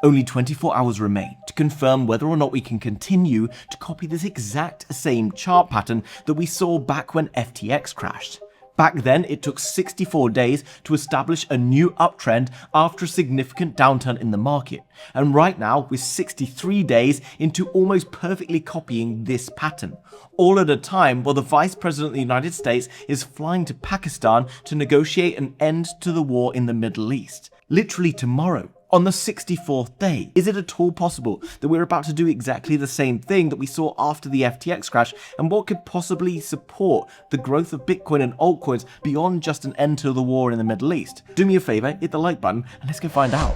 Only 24 hours remain to confirm whether or not we can continue to copy this exact same chart pattern that we saw back when FTX crashed. Back then, it took 64 days to establish a new uptrend after a significant downturn in the market. And right now, we're 63 days into almost perfectly copying this pattern. All at a time while the Vice President of the United States is flying to Pakistan to negotiate an end to the war in the Middle East. Literally tomorrow. On the 64th day, is it at all possible that we're about to do exactly the same thing that we saw after the FTX crash? And what could possibly support the growth of Bitcoin and altcoins beyond just an end to the war in the Middle East? Do me a favor, hit the like button, and let's go find out.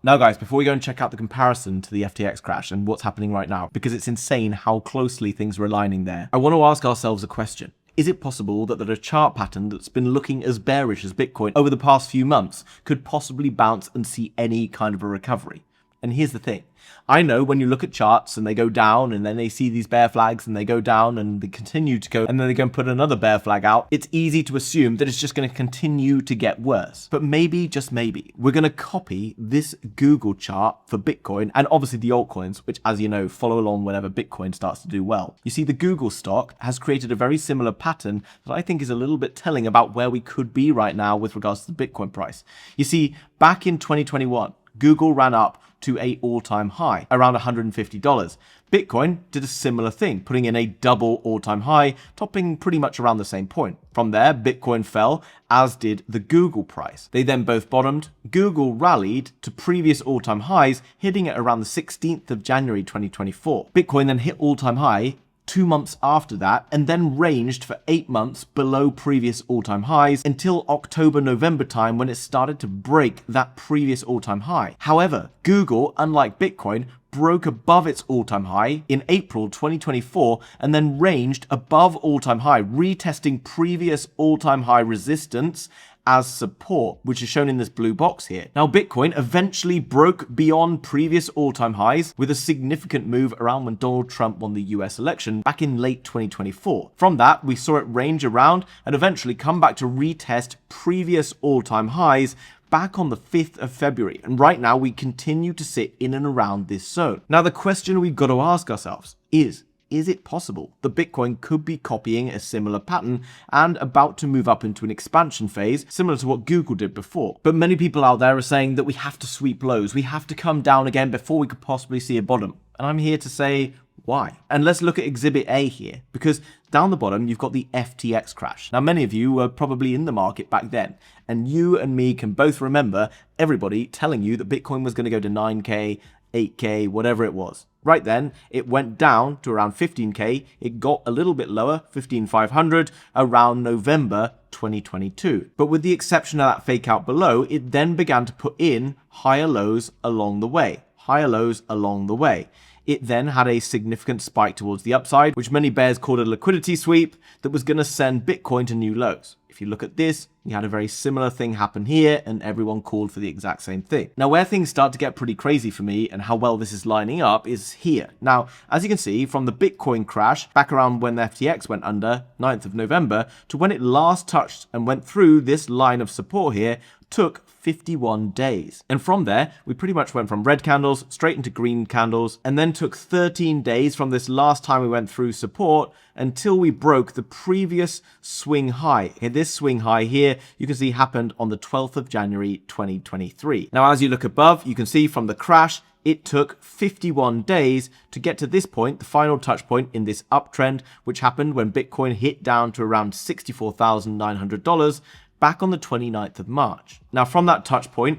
Now guys, before we go and check out the comparison to the FTX crash and what's happening right now, because it's insane how closely things are aligning there, I want to ask ourselves a question. Is it possible that a chart pattern that's been looking as bearish as Bitcoin over the past few months could possibly bounce and see any kind of a recovery? And here's the thing. I know when you look at charts and they go down and then they see these bear flags and they go down and they continue to go and then they go and put another bear flag out, it's easy to assume that it's just going to continue to get worse. But maybe, just maybe, we're going to copy this Google chart for Bitcoin and obviously the altcoins, which, as you know, follow along whenever Bitcoin starts to do well. You see, the Google stock has created a very similar pattern that I think is a little bit telling about where we could be right now with regards to the Bitcoin price. You see, back in 2021, Google ran up to an all-time high, around $150. Bitcoin did a similar thing, putting in a double all-time high, topping pretty much around the same point. From there, Bitcoin fell, as did the Google price. They then both bottomed. Google rallied to previous all-time highs, hitting it around the 16th of January 2024. Bitcoin then hit all-time high 2 months after that, and then ranged for 8 months below previous all-time highs until October-November time when it started to break that previous all-time high. However, Google, unlike Bitcoin, broke above its all-time high in April 2024 and then ranged above all-time high, retesting previous all-time high resistance as support, which is shown in this blue box here. Now, Bitcoin eventually broke beyond previous all-time highs with a significant move around when Donald Trump won the US election back in late 2024. From that, we saw it range around and eventually come back to retest previous all-time highs back on the 5th of February. And right now, we continue to sit in and around this zone. Now, the question we've got to ask ourselves is it possible that Bitcoin could be copying a similar pattern and about to move up into an expansion phase, similar to what Google did before? But many people out there are saying that we have to sweep lows, we have to come down again before we could possibly see a bottom. And I'm here to say, why? And let's look at Exhibit A here, because down the bottom, you've got the FTX crash. Now, many of you were probably in the market back then, and you and me can both remember everybody telling you that Bitcoin was going to go to 9K, 8K, whatever it was. Right then, it went down to around 15K. It got a little bit lower, 15,500, around November 2022. But with the exception of that fake out below, it then began to put in higher lows along the way. Higher lows along the way. It then had a significant spike towards the upside, which many bears called a liquidity sweep, that was going to send Bitcoin to new lows. If you look at this, we had a very similar thing happen here, and everyone called for the exact same thing. Now, where things start to get pretty crazy for me and how well this is lining up is here. Now, as you can see, from the Bitcoin crash back around when the FTX went under, 9th of November, to when it last touched and went through this line of support here, took 51 days. And from there, we pretty much went from red candles straight into green candles, and then took 13 days from this last time we went through support until we broke the previous swing high. And this swing high here, you can see happened on the 12th of January 2023. Now, as you look above, you can see from the crash, it took 51 days to get to this point, the final touch point in this uptrend, which happened when Bitcoin hit down to around $64,900 back on the 29th of March. Now, from that touch point,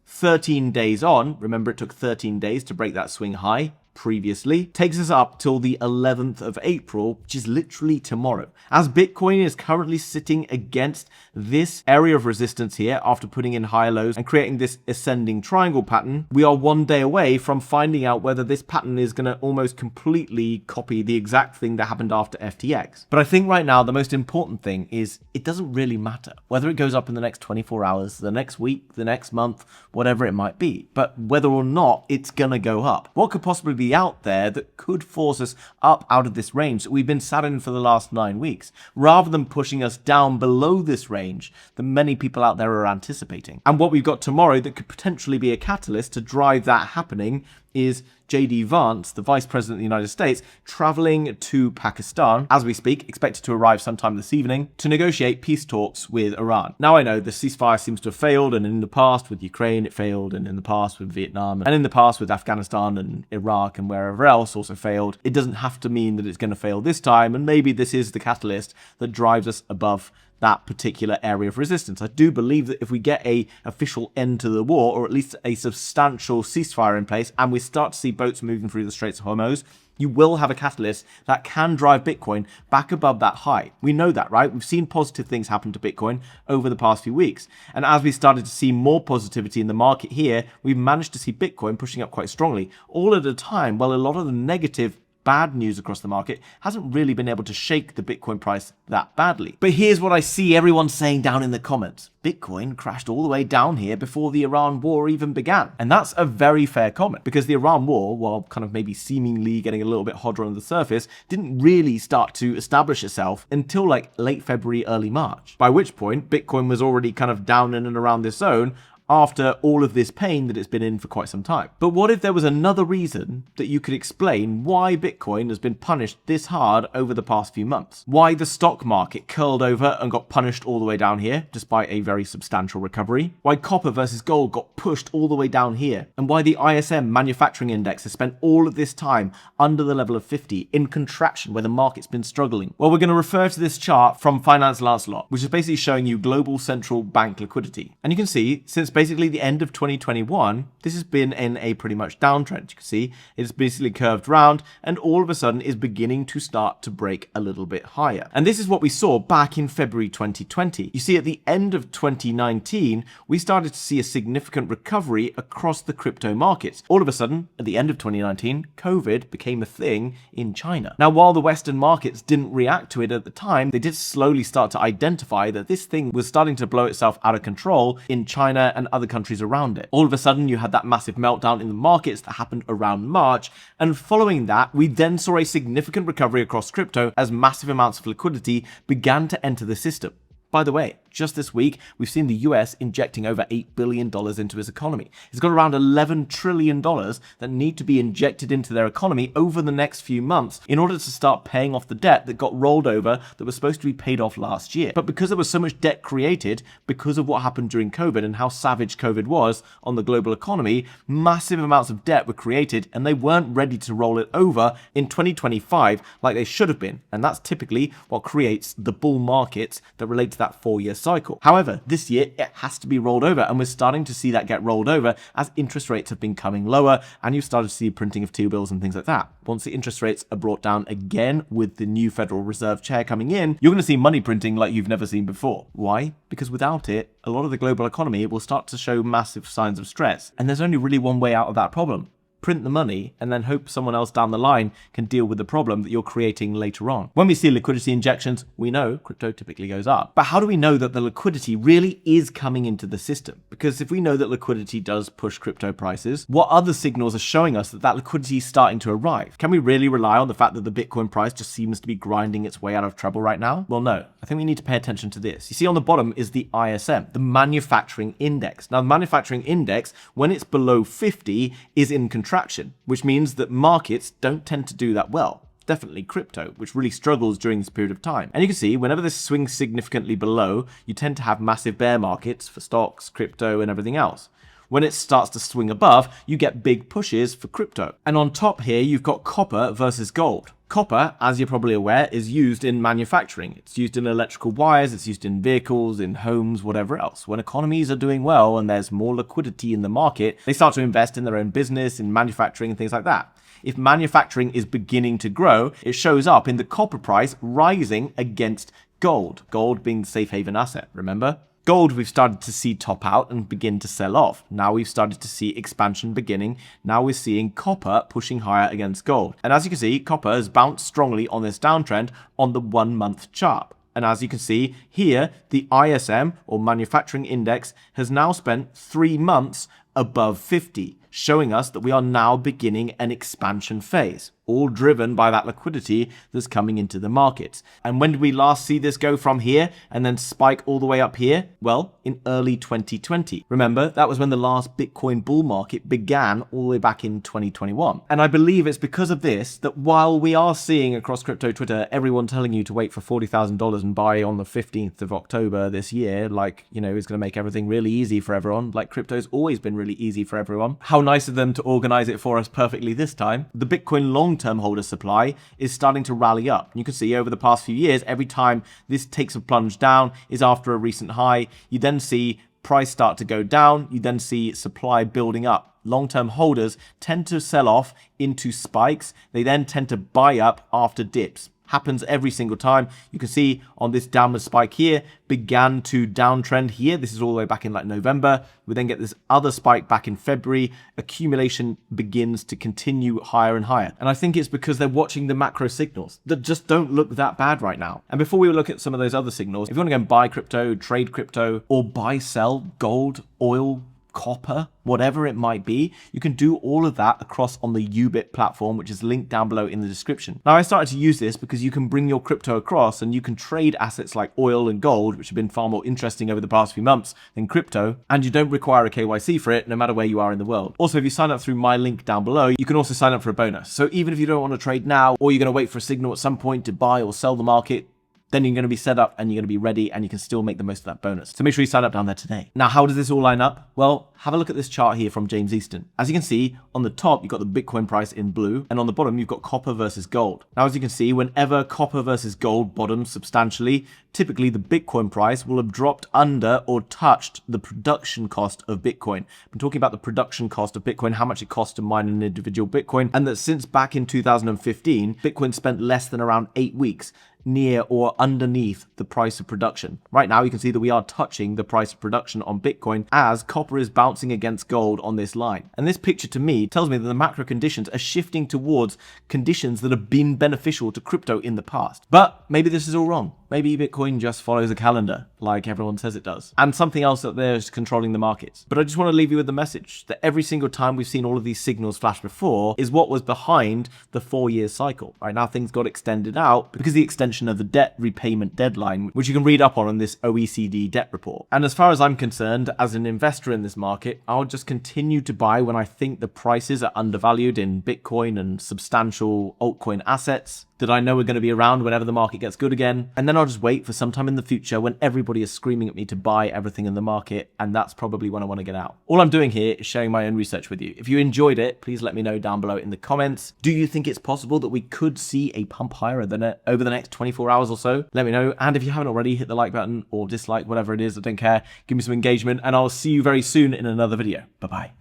13 days on, remember it took 13 days to break that swing high previously, takes us up till the 11th of April, which is literally tomorrow. As Bitcoin is currently sitting against this area of resistance here after putting in higher lows and creating this ascending triangle pattern, we are 1 day away from finding out whether this pattern is going to almost completely copy the exact thing that happened after FTX. But I think right now the most important thing is it doesn't really matter whether it goes up in the next 24 hours, the next week, the next month, whatever it might be, but whether or not it's going to go up. What could possibly be possibly out there that could force us up out of this range that we've been sat in for the last 9 weeks, rather than pushing us down below this range that many people out there are anticipating. And what we've got tomorrow that could potentially be a catalyst to drive that happening is JD Vance, the Vice President of the United States, traveling to Pakistan as we speak, expected to arrive sometime this evening, to negotiate peace talks with Iran. Now, I know the ceasefire seems to have failed, and in the past with Ukraine it failed, and in the past with Vietnam, and in the past with Afghanistan and Iraq and wherever else also failed. It doesn't have to mean that it's going to fail this time, and maybe this is the catalyst that drives us above that particular area of resistance. I do believe that if we get a official end to the war, or at least a substantial ceasefire in place, and we start to see boats moving through the Straits of Hormuz, you will have a catalyst that can drive Bitcoin back above that high. We know that, right? We've seen positive things happen to Bitcoin over the past few weeks. And as we started to see more positivity in the market here, we've managed to see Bitcoin pushing up quite strongly, all at a time while a lot of the negative bad news across the market hasn't really been able to shake the Bitcoin price that badly. But here's what I see everyone saying down in the comments. Bitcoin crashed all the way down here before the Iran war even began. And that's a very fair comment, because the Iran war, while kind of maybe seemingly getting a little bit hotter on the surface, didn't really start to establish itself until like late February, early March, by which point Bitcoin was already kind of down in and around this zone after all of this pain that it's been in for quite some time. But what if there was another reason that you could explain why Bitcoin has been punished this hard over the past few months? Why the stock market curled over and got punished all the way down here, despite a very substantial recovery? Why copper versus gold got pushed all the way down here? And why the ISM manufacturing index has spent all of this time under the level of 50 in contraction where the market's been struggling? Well, we're going to refer to this chart from Finance Lancelot, which is basically showing you global central bank liquidity. And you can see, since basically the end of 2021, this has been in a pretty much downtrend. You can see it's basically curved round and all of a sudden is beginning to start to break a little bit higher. And this is what we saw back in February 2020. You see, at the end of 2019, we started to see a significant recovery across the crypto markets. All of a sudden, at the end of 2019, COVID became a thing in China. Now, while the Western markets didn't react to it at the time, they did slowly start to identify that this thing was starting to blow itself out of control in China and other countries around it. All of a sudden, you had that massive meltdown in the markets that happened around March, and following that, we then saw a significant recovery across crypto as massive amounts of liquidity began to enter the system. By the way, just this week, we've seen the US injecting over $8 billion into its economy. It's got around $11 trillion that need to be injected into their economy over the next few months in order to start paying off the debt that got rolled over that was supposed to be paid off last year. But because there was so much debt created because of what happened during COVID and how savage COVID was on the global economy, massive amounts of debt were created and they weren't ready to roll it over in 2025 like they should have been. And that's typically what creates the bull markets that relate to that 4-year cycle. However, this year it has to be rolled over, and we're starting to see that get rolled over as interest rates have been coming lower, and you've started to see printing of T-bills and things like that. Once the interest rates are brought down again with the new Federal Reserve chair coming in, you're going to see money printing like you've never seen before. Why? Because without it, a lot of the global economy will start to show massive signs of stress, and there's only really one way out of that problem. Print the money and then hope someone else down the line can deal with the problem that you're creating later on. When we see liquidity injections, we know crypto typically goes up. But how do we know that the liquidity really is coming into the system? Because if we know that liquidity does push crypto prices, what other signals are showing us that that liquidity is starting to arrive? Can we really rely on the fact that the Bitcoin price just seems to be grinding its way out of trouble right now? Well, no. I think we need to pay attention to this. You see on the bottom is the ISM, the manufacturing index. Now, the manufacturing index, when it's below 50, is in contraction, which means that markets don't tend to do that well. Definitely crypto, which really struggles during this period of time. And you can see whenever this swings significantly below, you tend to have massive bear markets for stocks, crypto, and everything else. When it starts to swing above, you get big pushes for crypto. And on top here, you've got copper versus gold. Copper, as you're probably aware, is used in manufacturing. It's used in electrical wires, it's used in vehicles, in homes, whatever else. When economies are doing well and there's more liquidity in the market, they start to invest in their own business, in manufacturing and things like that. If manufacturing is beginning to grow, it shows up in the copper price rising against gold. Gold being the safe haven asset, remember? Gold we've started to see top out and begin to sell off. Now we've started to see expansion beginning. Now we're seeing copper pushing higher against gold. And as you can see, copper has bounced strongly on this downtrend on the 1-month chart. And as you can see here, the ISM or manufacturing index has now spent 3 months above 50, showing us that we are now beginning an expansion phase, all driven by that liquidity that's coming into the markets. And when did we last see this go from here and then spike all the way up here? Well, in early 2020. Remember, that was when the last Bitcoin bull market began all the way back in 2021. And I believe it's because of this that while we are seeing across crypto Twitter everyone telling you to wait for $40,000 and buy on the 15th of October this year, like, you know, is going to make everything really easy for everyone, like crypto's always been really easy for everyone. How nice of them to organize it for us perfectly this time. The Bitcoin long-term holder supply is starting to rally up. You can see over the past few years, every time this takes a plunge down is after a recent high. You then see price start to go down. You then see supply building up. Long-term holders tend to sell off into spikes. They then tend to buy up after dips. Happens every single time. You can see on this downward spike here, began to downtrend here. This is all the way back in like November. We then get this other spike back in February. Accumulation begins to continue higher and higher. And I think it's because they're watching the macro signals that just don't look that bad right now. And before we look at some of those other signals, if you want to go and buy crypto, trade crypto, or buy, sell gold, oil, copper, whatever it might be, you can do all of that across on the Yubit platform, which is linked down below in the description. Now, I started to use this because you can bring your crypto across and you can trade assets like oil and gold, which have been far more interesting over the past few months than crypto, and you don't require a KYC for it, no matter where you are in the world. Also, if you sign up through my link down below, you can also sign up for a bonus. So even if you don't want to trade now, or you're going to wait for a signal at some point to buy or sell the market, then you're going to be set up and you're going to be ready and you can still make the most of that bonus. So make sure you sign up down there today. Now, how does this all line up? Well, have a look at this chart here from James Easton. As you can see, on the top, you've got the Bitcoin price in blue, and on the bottom, you've got copper versus gold. Now, as you can see, whenever copper versus gold bottoms substantially, typically the Bitcoin price will have dropped under or touched the production cost of Bitcoin. I'm talking about the production cost of Bitcoin, how much it costs to mine an individual Bitcoin, and that since back in 2015, Bitcoin spent less than around 8 weeks near or underneath the price of production. Right now, you can see that we are touching the price of production on Bitcoin as copper is bouncing against gold on this line. And this picture to me tells me that the macro conditions are shifting towards conditions that have been beneficial to crypto in the past. But maybe this is all wrong. Maybe Bitcoin just follows a calendar like everyone says it does. And something else out there is controlling the markets. But I just want to leave you with the message that every single time we've seen all of these signals flash before is what was behind the 4-year cycle. Right now, things got extended out because the extension of the debt repayment deadline, which you can read up on this OECD debt report. And as far as I'm concerned, as an investor in this market, I'll just continue to buy when I think the prices are undervalued in Bitcoin and substantial altcoin assets that I know are going to be around whenever the market gets good again. And then I'll just wait for some time in the future when everybody is screaming at me to buy everything in the market. And that's probably when I want to get out. All I'm doing here is sharing my own research with you. If you enjoyed it, please let me know down below in the comments. Do you think it's possible that we could see a pump higher than over the next 24 hours or so? Let me know. And if you haven't already, hit the like button or dislike, whatever it is, I don't care. Give me some engagement and I'll see you very soon in another video. Bye-bye.